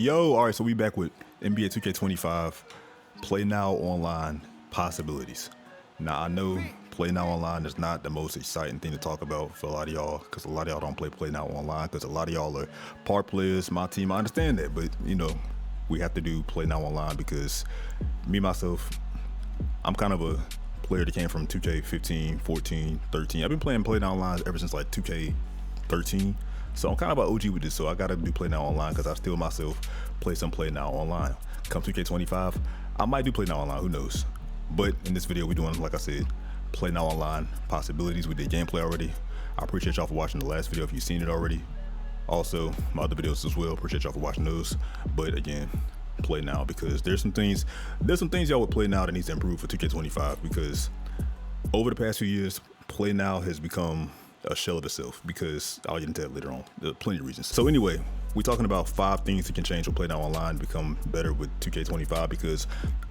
Yo, all right, so we back with NBA 2K25 Play Now Online possibilities. Now, I know Play Now Online is not the most exciting thing to talk about for a lot of y'all, because a lot of y'all don't play Now Online, because a lot of y'all are part players. My team, I understand that, but we have to do Play Now Online because myself, I'm kind of a player that came from 2K15, 14, 13. I've been playing Play Now Online ever since like 2K13. So I'm kind of an OG with this, so I gotta do Play Now Online because I still myself play some Play Now Online. Come 2K25, I might do Play Now Online, who knows? But in this video, we're doing, like I said, Play Now Online possibilities. We did gameplay already. I appreciate y'all for watching the last video if you've seen it already. Also, my other videos as well. Appreciate y'all for watching those. But again, Play Now, because there's some things y'all would Play Now that needs to improve for 2K25, because over the past few years, Play Now has become a shell of itself, because I'll get into that later on. There are plenty of reasons. So anyway, we're talking about 5 things that can change with Play Now Online to become better with 2K25, because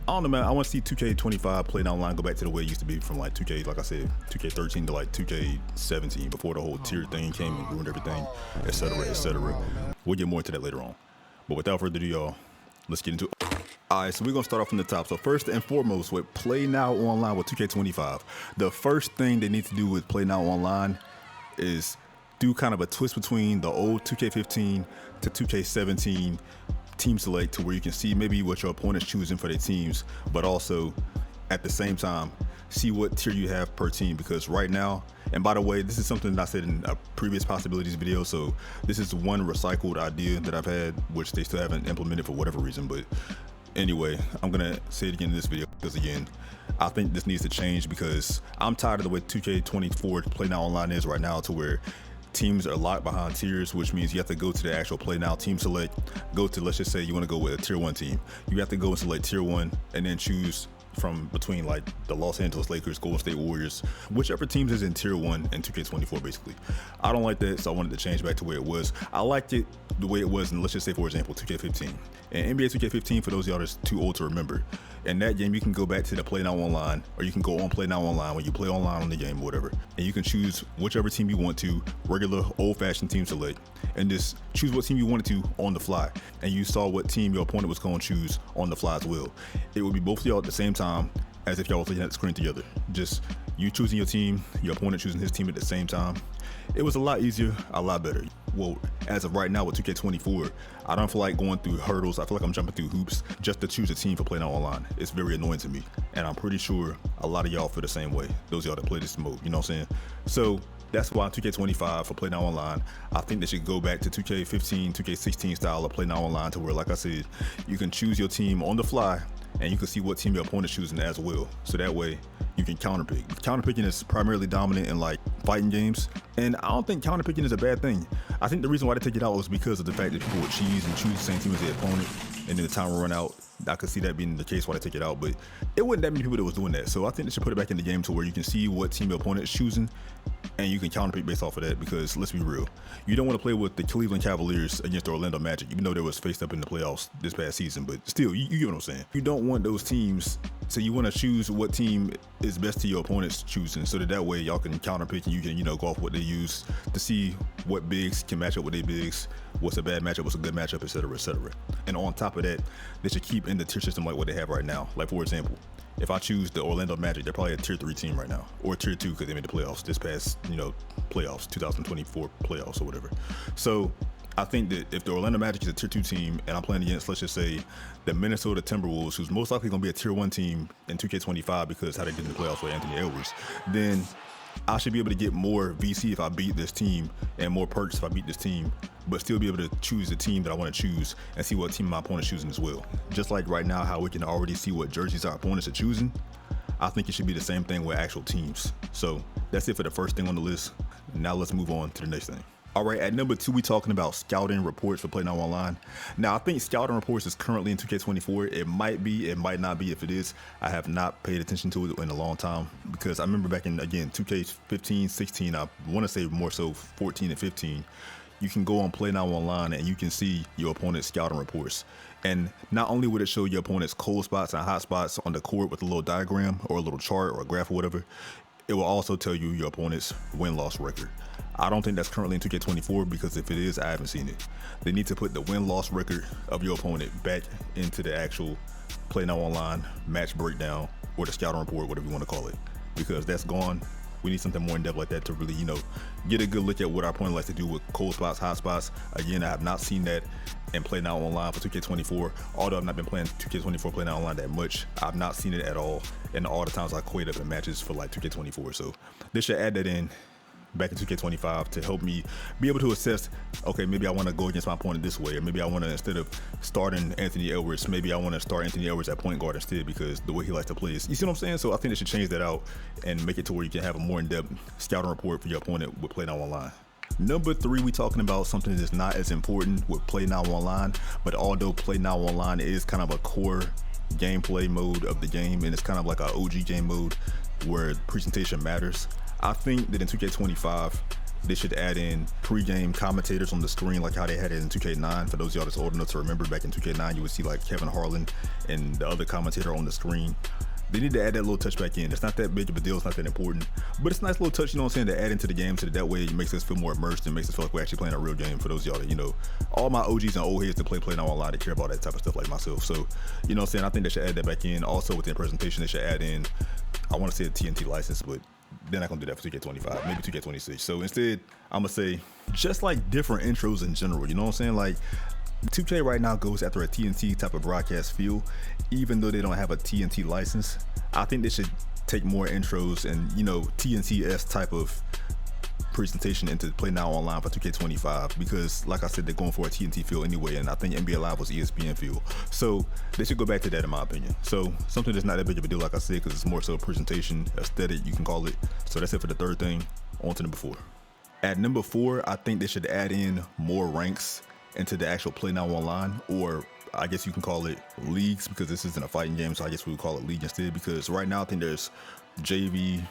I don't know, man, I want to see 2K25 Play Now Online go back to the way it used to be from like 2K, like I said, 2K13 to like 2K17, before the whole tier thing came and ruined everything, etc., etc. We'll get more into that later on. But without further ado, y'all, let's get into it. All right, so we're gonna start off from the top. So first and foremost, with Play Now Online with 2K25, the first thing they need to do with Play Now Online is do kind of a twist between the old 2K15 to 2K17 team select, to where you can see maybe what your opponent's choosing for their teams, but also at the same time see what tier you have per team. Because right now, and by the way, this is something that I said in a previous possibilities video, so this is one recycled idea that I've had, which they still haven't implemented for whatever reason. But anyway, I'm gonna say it again in this video, because again, I think this needs to change, because I'm tired of the way 2K24 Play Now Online is right now, to where teams are locked behind tiers, which means you have to go to the actual Play Now team select, go to, let's just say you want to go with a tier 1 team. You have to go and select tier 1 and then choose from between like the Los Angeles Lakers, Golden State Warriors, whichever teams is in tier 1 in 2K24 basically. I don't like that, so I wanted to change back to where it was. I liked it the way it was in, let's just say for example, 2K15. And NBA 2K15, for those of y'all that's too old to remember, in that game you can go back to the Play Now Online, or you can go on Play Now Online when you play online on the game or whatever, and you can choose whichever team you want to, regular old-fashioned team select, and just choose what team you wanted to on the fly, and you saw what team your opponent was going to choose on the fly as well. It would be both of y'all at the same time, as if y'all was looking at the screen together. Just you choosing your team, your opponent choosing his team at the same time. It was a lot easier, a lot better. Well, as of right now with 2K24, I don't feel like going through hurdles. I feel like I'm jumping through hoops just to choose a team for Play Now Online. It's very annoying to me, and I'm pretty sure a lot of y'all feel the same way, those of y'all that play this mode, you know what I'm saying? So that's why 2K25 for Play Now Online, I think they should go back to 2K15, 2K16 style of Play Now Online, to where, like I said, you can choose your team on the fly, and you can see what team your opponent's choosing as well. So that way you can counterpick. Counterpicking is primarily dominant in like fighting games, and I don't think counterpicking is a bad thing. I think the reason why they take it out was because of the fact that people would cheese and choose the same team as their opponent, and then the time will run out. I could see that being the case why they take it out, but it wasn't that many people that was doing that. So I think they should put it back in the game to where you can see what team your opponent is choosing, and you can counterpick based off of that. Because let's be real, you don't want to play with the Cleveland Cavaliers against the Orlando Magic, even though they was faced up in the playoffs this past season. But still, you get what I'm saying. You don't want those teams, so you want to choose what team is best to your opponent's choosing, so that way y'all can counterpick, and you can go off what they use to see what bigs can match up with their bigs, what's a bad matchup, what's a good matchup, etc., etc. And on top of that, they should keep in the tier system like what they have right now. Like for example, if I choose the Orlando Magic, they're probably a tier 3 team right now, or tier 2 because they made the playoffs this past, playoffs, 2024 playoffs or whatever. So I think that if the Orlando Magic is a tier 2 team, and I'm playing against, let's just say, the Minnesota Timberwolves, who's most likely going to be a tier 1 team in 2K25 because how they did in the playoffs with Anthony Edwards, then I should be able to get more VC if I beat this team, and more perks if I beat this team, but still be able to choose the team that I want to choose and see what team my opponent's choosing as well. Just like right now, how we can already see what jerseys our opponents are choosing, I think it should be the same thing with actual teams. So that's it for the first thing on the list. Now let's move on to the next thing. All right, at number 2, we talking about scouting reports for Play Now Online. Now, I think scouting reports is currently in 2K24. It might be, it might not be. If it is, I have not paid attention to it in a long time, because I remember back in, again, 2K15, 16, I want to say more so 14 and 15, you can go on Play Now Online and you can see your opponent's scouting reports. And not only would it show your opponent's cold spots and hot spots on the court with a little diagram or a little chart or a graph or whatever, it will also tell you your opponent's win-loss record. I don't think that's currently in 2K24 because if it is, I haven't seen it. They need to put the win-loss record of your opponent back into the actual Play Now Online match breakdown or the scouting report, whatever you want to call it, because that's gone. We need something more in depth like that to really, get a good look at what our opponent likes to do with cold spots, hot spots. Again, I have not seen that in Play Now Online for 2K24. Although I've not been playing 2K24 Play Now Online that much, I've not seen it at all in all the times I queued up in matches for like 2K24. So they should add that in back in 2K25 to help me be able to assess, okay, maybe I want to go against my opponent this way, or maybe I want to, instead of starting Anthony Edwards, maybe I want to start Anthony Edwards at point guard instead because the way he likes to play is, you see what I'm saying? So I think they should change that out and make it to where you can have a more in-depth scouting report for your opponent with Play Now Online. Number 3, we talking about something that's not as important with Play Now Online, but although Play Now Online is kind of a core gameplay mode of the game, and it's kind of like an OG game mode where presentation matters, I think that in 2K25, they should add in pre-game commentators on the screen like how they had it in 2K9. For those of y'all that's old enough to remember, back in 2K9, you would see like Kevin Harlan and the other commentator on the screen. They need to add that little touch back in. It's not that big of a deal, it's not that important, but it's a nice little touch, you know what I'm saying, to add into the game so that way it makes us feel more immersed and makes us feel like we're actually playing a real game. For those of y'all that, all my OGs and old heads that play Now Online, they care about that type of stuff like myself. So, you know what I'm saying, I think they should add that back in. Also within presentation, they should add in, I want to say a TNT license, but they're not gonna do that for 2K25, maybe 2K26. So instead, I'm gonna say just like different intros in general, you know what I'm saying? Like 2K right now goes after a TNT type of broadcast feel, even though they don't have a TNT license. I think they should take more intros and, TNT-esque type of presentation into Play Now Online for 2K25 because, like I said, they're going for a TNT feel anyway, and I think NBA Live was ESPN feel. So they should go back to that in my opinion. So something that's not that big of a deal, like I said, because it's more so a presentation, aesthetic, you can call it. So that's it for the third thing. On to number 4. At number 4, I think they should add in more ranks into the actual Play Now Online, or I guess you can call it leagues because this isn't a fighting game, so I guess we would call it league instead, because right now I think there's JV,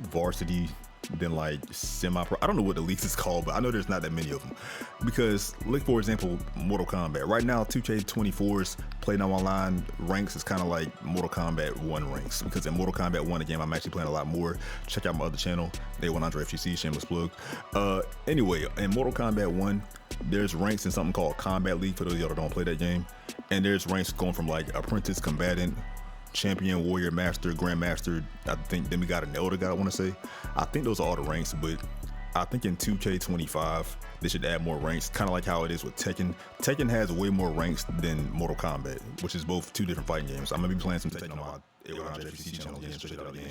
varsity, then like semi-pro. I don't know what the leagues is called, but I know there's not that many of them. Because look, for example, Mortal Kombat. Right now, 2K24's Play Now Online ranks is kind of like Mortal Kombat 1 ranks. Because in Mortal Kombat 1, again, I'm actually playing a lot more. Check out my other channel, A100 FGC, shameless plug. Anyway, in Mortal Kombat 1, there's ranks in something called Combat League for those of y'all that don't play that game. And there's ranks going from like Apprentice, Combatant, Champion, Warrior, Master, Grandmaster. I think then we got an Elder God, I want to say. I think those are all the ranks, but I think in 2K25 they should add more ranks, kind of like how it is with Tekken. Tekken has way more ranks than Mortal Kombat, which is both two different fighting games. I'm gonna be playing some Tekken on my A100 FGC channel again, check it out again,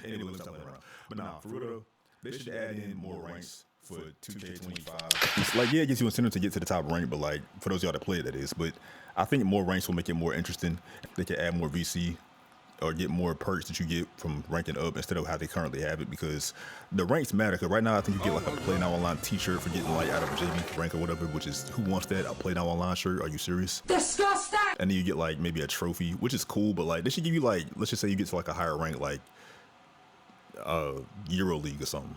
anyway, let's talk around. But nah, for real though, they should add in more ranks for 2K25. It's like, yeah, it gives you incentive to get to the top rank, but like for those of y'all that play it, that is. But I think more ranks will make it more interesting. They can add more VC or get more perks that you get from ranking up instead of how they currently have it, because the ranks matter. Because right now I think you get like a Play Now Online t-shirt for getting like out of a JV rank or whatever, which is, who wants that? A Play Now Online shirt? Are you serious? Disgusting! And then you get like maybe a trophy, which is cool, but like they should give you like, let's just say you get to like a higher rank, like Euro League or something.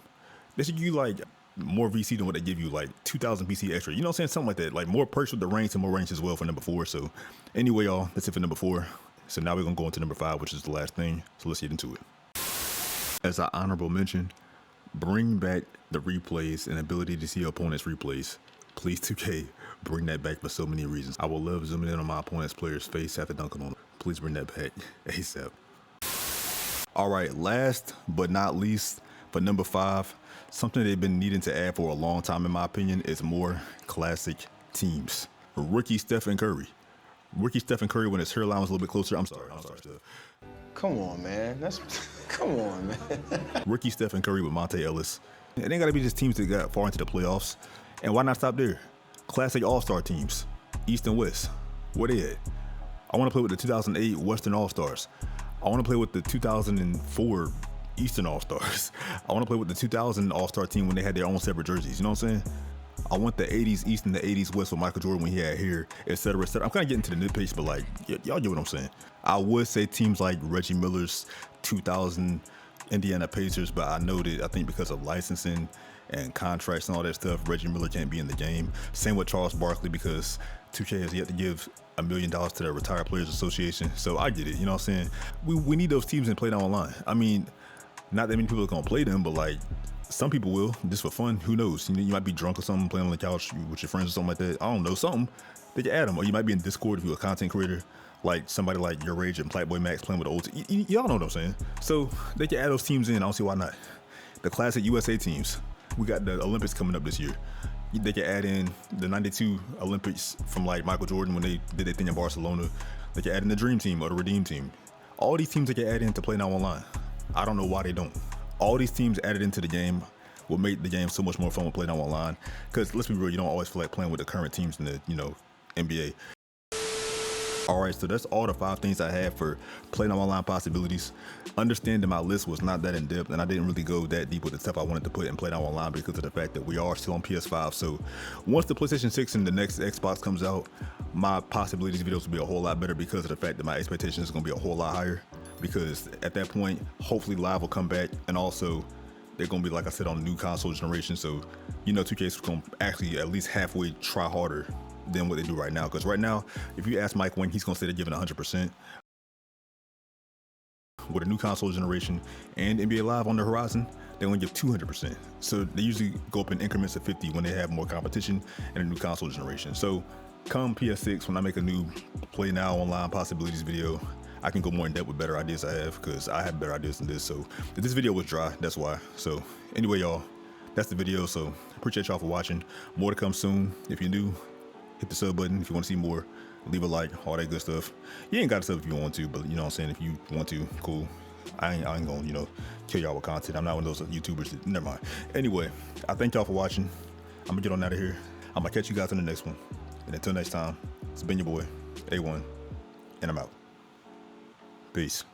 They should give you like more VC than what they give you, like 2,000 VC extra. You know what I'm saying? Something like that. Like more perks with the ranks and more ranks as well for number 4. So anyway, y'all, that's it for number 4. So now we're gonna go into number 5, which is the last thing. So let's get into it. As an honorable mention, bring back the replays and ability to see your opponent's replays. Please 2K, bring that back for so many reasons. I will love zooming in on my opponent's player's face after dunking on him. Please bring that back ASAP. All right, last but not least, for number 5, something they've been needing to add for a long time, in my opinion, is more classic teams. Rookie Stephen Curry. Rookie Stephen Curry when his hairline was a little bit closer. I'm sorry, Steph. Come on, man. Come on, man. Rookie Stephen Curry with Monte Ellis. It ain't got to be just teams that got far into the playoffs. And why not stop there? Classic All-Star teams, East and West. Where they at? I want to play with the 2008 Western All-Stars. I want to play with the 2004 Eastern All-Stars. I want to play with the 2000 All-Star team when they had their own separate jerseys. You know what I'm saying? I want the 80s East and the 80s West with Michael Jordan when he had hair, etc., etc. I'm kind of getting to the nitpicks, but like, y'all get what I'm saying. I would say teams like Reggie Miller's 2000 Indiana Pacers, but I think because of licensing and contracts and all that stuff, Reggie Miller can't be in the game. Same with Charles Barkley, because 2K has yet to give $1 million to the Retired Players Association. So I get it, you know what I'm saying? We need those teams in Play Now Online. I mean, not that many people are gonna play them, but like some people will just for fun. Who knows? You might be drunk or something, playing on the couch with your friends or something like that. I don't know, something. They can add them, or you might be in Discord if you're a content creator, like somebody like Your Rage and Playboy Max playing with the old. Y'all know what I'm saying. So they can add those teams in. I don't see why not. The classic USA teams. We got the Olympics coming up this year. They can add in the '92 Olympics from like Michael Jordan when they did their thing in Barcelona. They can add in the Dream Team or the Redeem Team. All these teams they can add in to Play Now Online. I don't know why they don't. All these teams added into the game will make the game so much more fun with Play Now Online. Because let's be real, you don't always feel like playing with the current teams in the NBA. All right, so that's all the 5 things I had for Play Now Online possibilities. Understanding my list was not that in depth, and I didn't really go that deep with the stuff I wanted to put in Play Now Online because of the fact that we are still on PS5. So once the PlayStation 6 and the next Xbox comes out, my possibilities videos will be a whole lot better because of the fact that my expectations are going to be a whole lot higher. Because at that point, hopefully Live will come back, and also they're going to be, like I said, on the new console generation. So 2K is going to actually at least halfway try harder than what they do right now. Because right now, if you ask Mike Wang, he's gonna say they're giving 100%. With a new console generation and NBA Live on the horizon, they only give 200%. So they usually go up in increments of 50 when they have more competition and a new console generation. So come PS6, when I make a new Play Now Online possibilities video, I can go more in depth with better ideas I have, because I have better ideas than this. So if this video was dry, that's why. So anyway, y'all, that's the video. So appreciate y'all for watching. More to come soon. If you're new, hit the sub button if you want to see more. Leave a like, all that good stuff. You ain't got to sub if you want to, but you know what I'm saying, if you want to, cool. I ain't gonna, kill y'all with content. I'm not one of those YouTubers that, never mind. Anyway, I thank y'all for watching. I'm gonna get on out of here. I'm gonna catch you guys in the next one. And until next time, it's been your boy, A1, and I'm out. Peace.